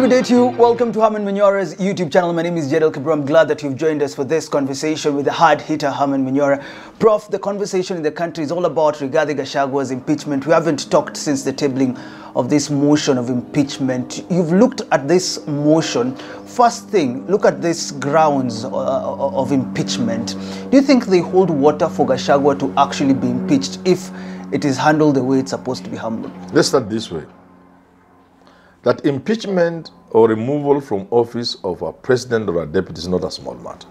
good day to you. Welcome to Herman Manyora's YouTube channel. My name is Jedel Kibro. I'm glad that you've joined us for this conversation with the hard hitter Herman Manyora. Prof, the conversation in the country is all about Rigathi Gachagua's impeachment. We haven't talked since the tabling of this motion of impeachment. You've looked at this motion. First thing, look at these grounds of impeachment. Do you think they hold water for Gachagua to actually be impeached if it is handled the way it's supposed to be handled? Let's start this way. That impeachment or removal from office of a president or a deputy is not a small matter.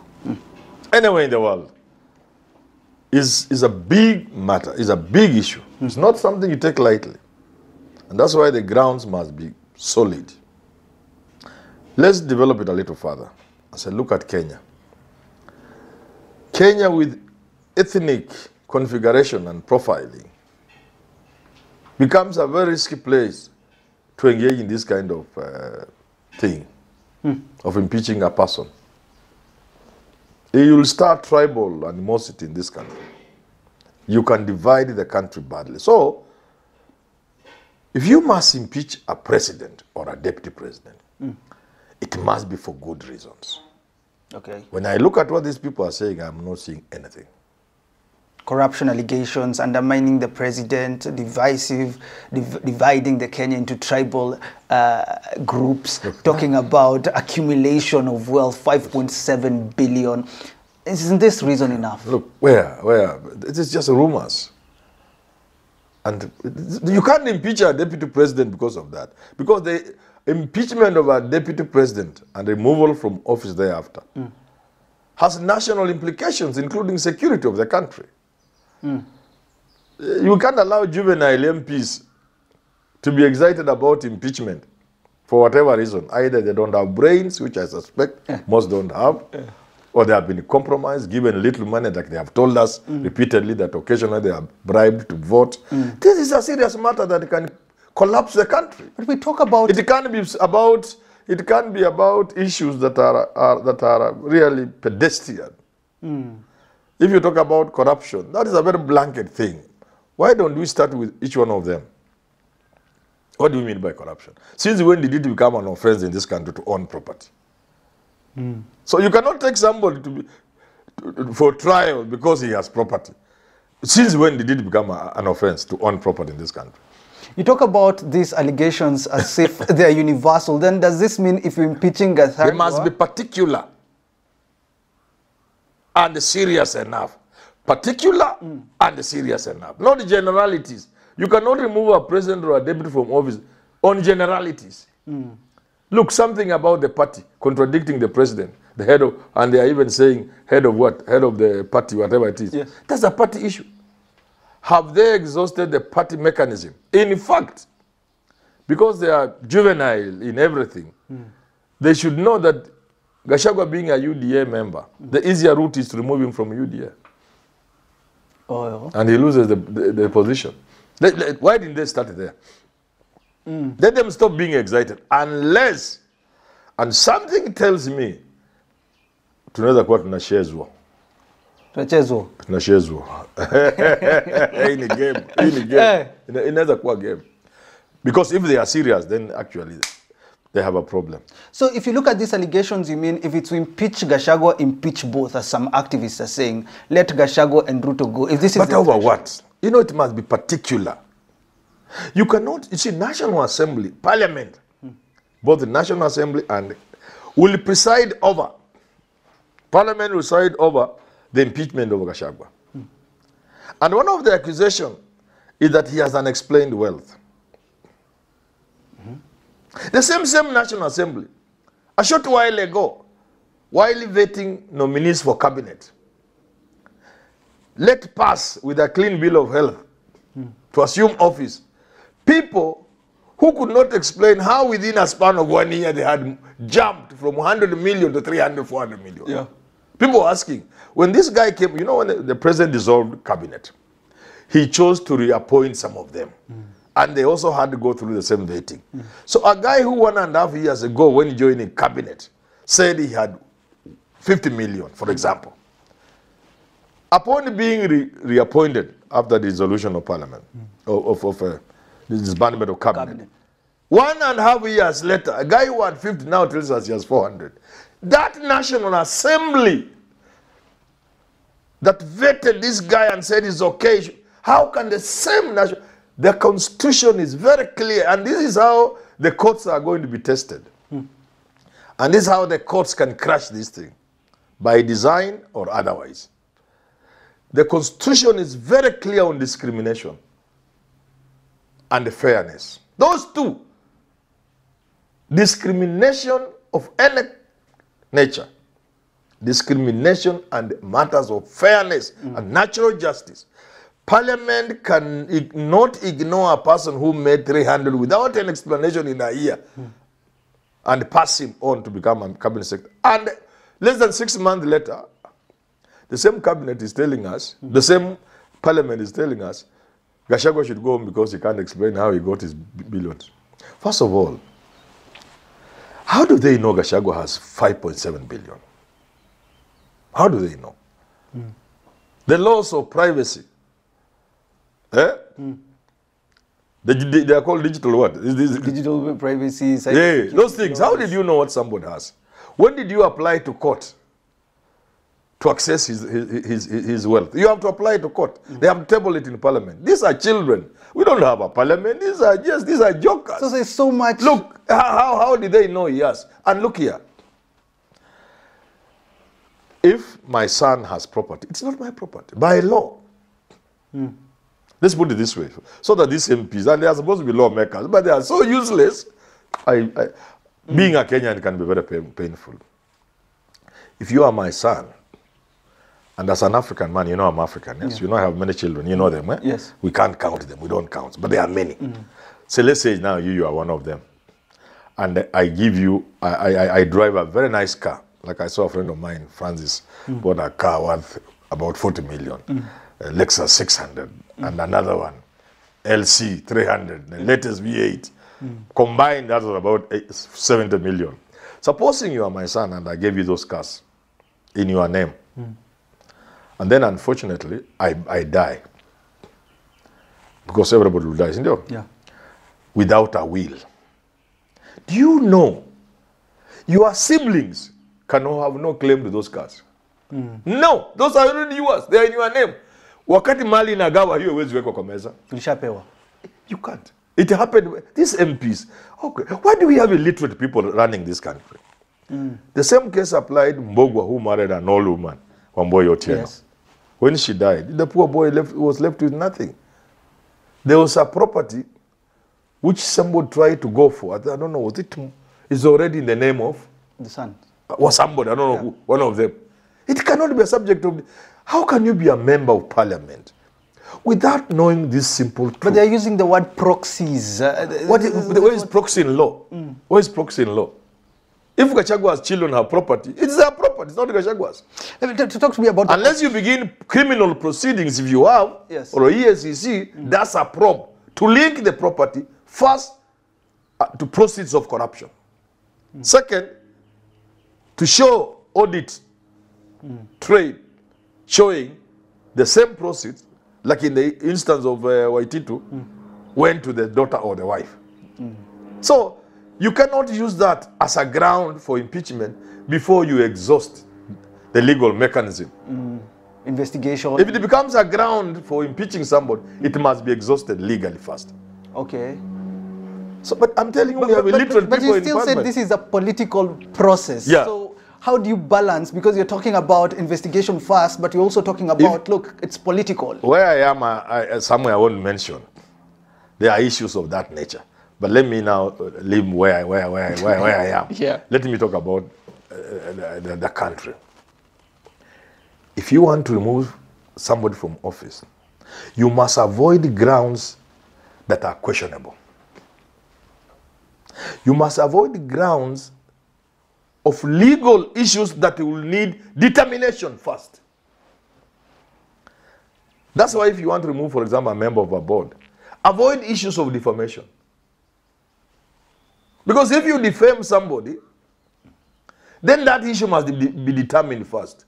Anywhere in the world is a big matter, is a big issue. It's not something you take lightly. And that's why the grounds must be solid. Let's develop it a little further. I said, look at Kenya. Kenya with ethnic configuration and profiling becomes a very risky place to engage in this kind of thing, of impeaching a person. You will start tribal animosity in this country. You can divide the country badly. So, if you must impeach a president or a deputy president, it must be for good reasons. Okay. When I look at what these people are saying, I'm not seeing anything. Corruption allegations, undermining the president, dividing the Kenya into tribal groups, talking about accumulation of wealth, 5.7 billion. Isn't this reason enough? Look, where? It is just rumors. And you can't impeach a deputy president because of that. Because the impeachment of a deputy president and removal from office thereafter has national implications, including security of the country. You can't allow juvenile MPs to be excited about impeachment for whatever reason. Either they don't have brains, which I suspect most don't have, or they have been compromised, given little money like they have told us repeatedly that occasionally they are bribed to vote. This is a serious matter that can collapse the country. But we talk about... It can't be about issues that are really pedestrian. If you talk about corruption, that is a very blanket thing. Why don't we start with each one of them? What do you mean by corruption? Since when did it become an offense in this country to own property? So you cannot take somebody for trial because he has property. Since when did it become an offense to own property in this country? You talk about these allegations as if they are universal. Then does this mean if you're impeaching Gachagua... They must be particular and serious enough. Particular and serious enough. Not generalities. You cannot remove a president or a deputy from office on generalities. Look, something about the party contradicting the president, the head of, and they are even saying head of what? Head of the party, whatever it is. Yes. That's a party issue. Have they exhausted the party mechanism? In fact, because they are juvenile in everything, they should know that Gachagua being a UDA member, the easier route is to remove him from UDA. And he loses the position. Why didn't they start there? Let them stop being excited. Unless, and something tells me, tunaweza kuwa tunachezwa. Tunachezwa. Tunachezwa. In a game. Inaweza kuwa game. Because if they are serious, then actually they have a problem. So if you look at these allegations, you mean if it's to impeach Gachagua, impeach both, as some activists are saying. Let Gachagua and Ruto go. If this is but over what? You know, it must be particular. You cannot, you see, National Assembly, Parliament, both the National Assembly and will preside over, Parliament will preside over the impeachment of Gachagua. And one of the accusations is that he has unexplained wealth. The same National Assembly, a short while ago, while vetting nominees for cabinet, let pass with a clean bill of health to assume office people who could not explain how within a span of 1 year they had jumped from 100 million to 300, 400 million. Yeah. People were asking, when this guy came, you know, when the president dissolved cabinet, he chose to reappoint some of them. And they also had to go through the same vetting. So a guy who 1.5 years ago, when joining cabinet, said he had 50 million, for example. Upon being reappointed after the dissolution of parliament, of the disbandment of cabinet, 1.5 years later, a guy who had 50 now tells us he has 400. That National Assembly that vetted this guy and said it's okay. How can the same national... The Constitution is very clear, and this is how the courts are going to be tested. And this is how the courts can crash this thing, by design or otherwise. The Constitution is very clear on discrimination and fairness. Those two, discrimination of any nature, discrimination and matters of fairness and natural justice. Parliament can not ignore a person who made 300 without an explanation in a year and pass him on to become a cabinet secretary. And less than 6 months later, the same cabinet is telling us, the same parliament is telling us, Gachagua should go home because he can't explain how he got his billions. First of all, how do they know Gachagua has 5.7 billion? How do they know? The laws of privacy. Eh? They are called digital what? Digital privacy. Yeah, those things. How did you know what somebody has? When did you apply to court to access his wealth? You have to apply to court. They have to table it in parliament. These are children. We don't have a parliament. These are jokers. So there's so much. Look, how did they know he has? And look here. If my son has property, it's not my property, by law. Let's put it this way, so that these MPs, and they are supposed to be lawmakers, but they are so useless. Being a Kenyan can be very painful. If you are my son, and as an African man, you know I'm African, yes? Yeah. You know I have many children, you know them, eh? Yes. We can't count them, we don't count, but there are many. So let's say now you are one of them. And I give you, I drive a very nice car. Like I saw a friend of mine, Francis, bought a car worth about 40 million. Lexus 600, and another one, LC 300, the latest V8. Combined, that was about 70 million. Supposing you are my son and I gave you those cars in your name, and then unfortunately, I die. Because everybody will die, isn't it? Yeah. Without a will. Do you know your siblings can have no claim to those cars? No, those are already yours. They are in your name. Wakati mali inagawa hiyo huwezi weka kwa meza. Ulishapewa. You can't. It happened. These MPs. Okay. Why do we have illiterate people running this country? The same case applied Mbogwa, who married an old woman, Wamboy Otieno. Yes. When she died, the poor boy was left with nothing. There was a property which somebody tried to go for. I don't know, was it? It's already in the name of? The son. Or somebody, I don't know who, one of them. It cannot be a subject of... How can you be a member of parliament without knowing this simple truth? But they're using the word proxies. Where is proxy in law? Where is proxy in law? If Gachagua's children have property, it's their property, it's not Gachagua's. To talk to me about... Unless you begin criminal proceedings, if you have, yes, or a ESCC, that's a probe to link the property first to proceeds of corruption. Second, to show audit trade showing the same proceeds, like in the instance of Waititu, went to the daughter or the wife. So you cannot use that as a ground for impeachment before you exhaust the legal mechanism. Investigation. If it becomes a ground for impeaching somebody, it must be exhausted legally first. Okay. So, but I'm telling you, we have illiterate people in parliament. But you still said this is a political process. Yeah. So how do you balance? Because you're talking about investigation first, but you're also talking about, look, it's political. Where I am, somewhere I won't mention, there are issues of that nature. But let me now leave where I am. Yeah. Let me talk about the country. If you want to remove somebody from office, you must avoid grounds that are questionable. You must avoid grounds of legal issues that will need determination first. That's why if you want to remove, for example, a member of a board, avoid issues of defamation. Because if you defame somebody, then that issue must be determined first.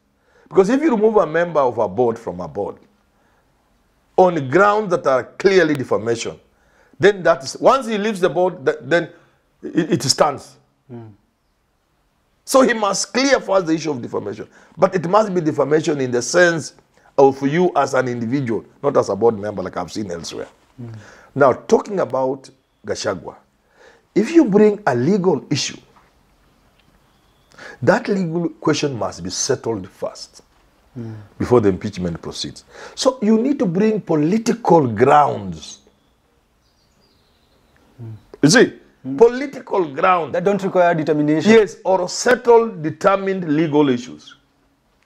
Because if you remove a member of a board from a board on grounds that are clearly defamation, then that is, once he leaves the board, then it stands. So he must clear first the issue of defamation. But it must be defamation in the sense of you as an individual, not as a board member like I've seen elsewhere. Now, talking about Gachagua, if you bring a legal issue, that legal question must be settled first before the impeachment proceeds. So you need to bring political grounds. You see, political grounds. That don't require determination. Yes, or settled, determined legal issues.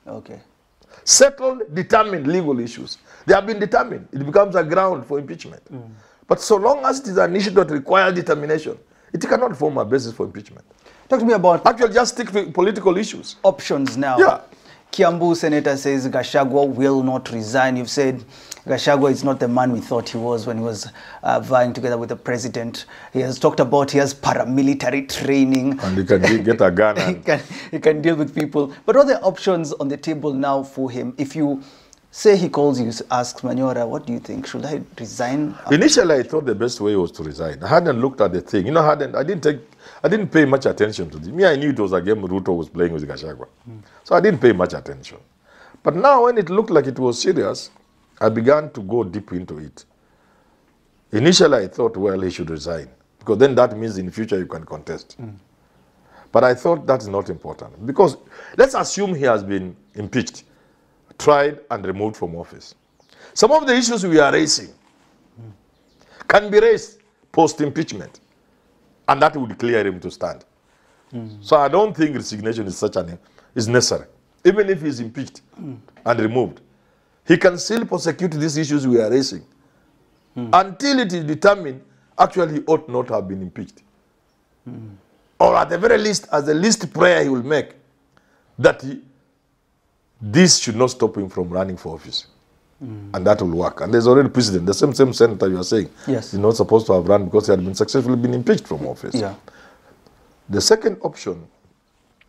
Okay. Settled, determined legal issues. They have been determined. It becomes a ground for impeachment. But so long as it is an issue that requires determination, it cannot form a basis for impeachment. Talk to me about Actually, just stick to political issues. options now. Yeah. Kiambu Senator says Gachagua will not resign. You've said Gachagua is not the man we thought he was when he was vying together with the president. He has talked about he has paramilitary training. And he can get a gun. And he can deal with people. But what are the options on the table now for him? If you say he calls you, asks Manyora, what do you think? Should I resign? Initially, I thought the best way was to resign. I hadn't looked at the thing. You know, I didn't pay much attention to it. Me, I knew it was a game Ruto was playing with Gachagua. So I didn't pay much attention. But now when it looked like it was serious, I began to go deep into it. Initially, I thought, well, he should resign. Because then that means in the future you can contest. But I thought that's not important. Because let's assume he has been impeached, tried and removed from office. Some of the issues we are raising can be raised post-impeachment. And that would clear him to stand. So I don't think resignation is necessary. Even if he's impeached and removed, he can still prosecute these issues we are raising. Until it is determined, actually he ought not have been impeached. Or at the very least, as the least prayer he will make, that this should not stop him from running for office. And that will work. And there's already precedent. The same senator you are saying Yes. is not supposed to have run because he had been successfully been impeached from office. Yeah. The second option,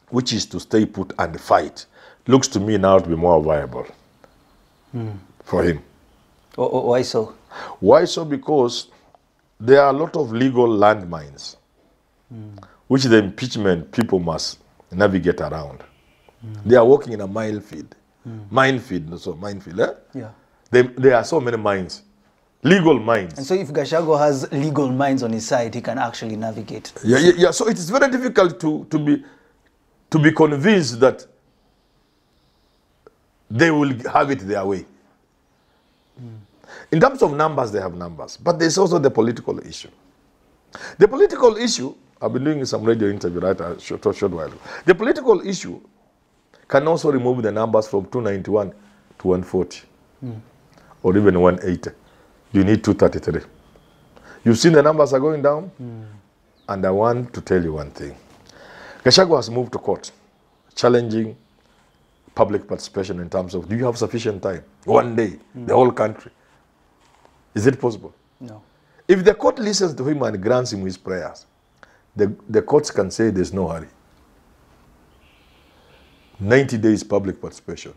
which is to stay put and fight, looks to me now to be more viable for him. Why so? Why so? Because there are a lot of legal landmines which the impeachment people must navigate around. They are walking in a minefield. Minefield, eh? Yeah. There are so many mines, legal mines. And so if Gachagua has legal minds on his side, he can actually navigate. Yeah. So it is very difficult to be convinced that they will have it their way. In terms of numbers, they have numbers. But there's also the political issue. The political issue, I've been doing some radio interview a short while ago. The political issue can also remove the numbers from 291 to 140 or even 180. You need 233. You've seen the numbers are going down? And I want to tell you one thing. Gachagua has moved to court, challenging public participation in terms of, do you have sufficient time? One day, the whole country. Is it possible? No. If the court listens to him and grants him his prayers, the courts can say there's no hurry. 90 days public participation.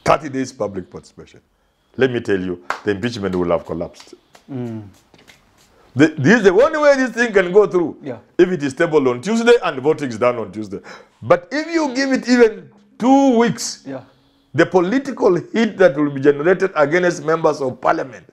30 days public participation. Let me tell you, the impeachment will have collapsed. The only way this thing can go through, if it is tabled on Tuesday and voting is done on Tuesday. But if you give it even 2 weeks, the political heat that will be generated against members of parliament